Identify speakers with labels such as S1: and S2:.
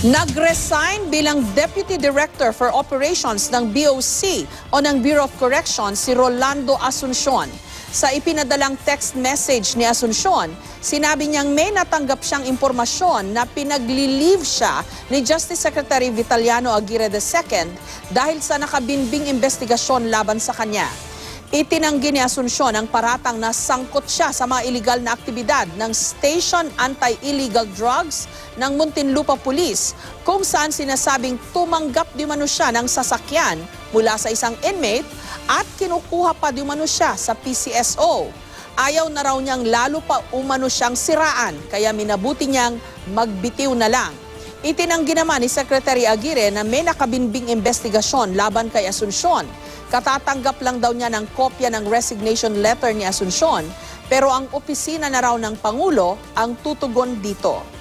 S1: Nag-resign bilang Deputy Director for Operations ng BOC o ng Bureau of Corrections si Rolando Asuncion. Sa ipinadalang text message ni Asuncion, sinabi niyang may natanggap siyang impormasyon na pinagli-leave siya ni Justice Secretary Vitaliano Aguirre II dahil sa nakabinbing investigasyon laban sa kanya. Itinanggi ni Asuncion ang paratang na sangkot siya sa mga iligal na aktibidad ng Station Anti-Illegal Drugs ng Muntinlupa Police, kung saan sinasabing tumanggap di umano siya ng sasakyan mula sa isang inmate at kinukuha pa di umano siya sa PCSO. Ayaw na raw niyang lalo pa umano siyang siraan, kaya minabuti niyang magbitiw na lang. Itinanggi naman ni Secretary Aguirre na may nakabinbing investigasyon laban kay Asuncion. Katatanggap lang daw niya ng kopya ng resignation letter ni Asuncion, pero ang opisina na raw ng Pangulo ang tutugon dito.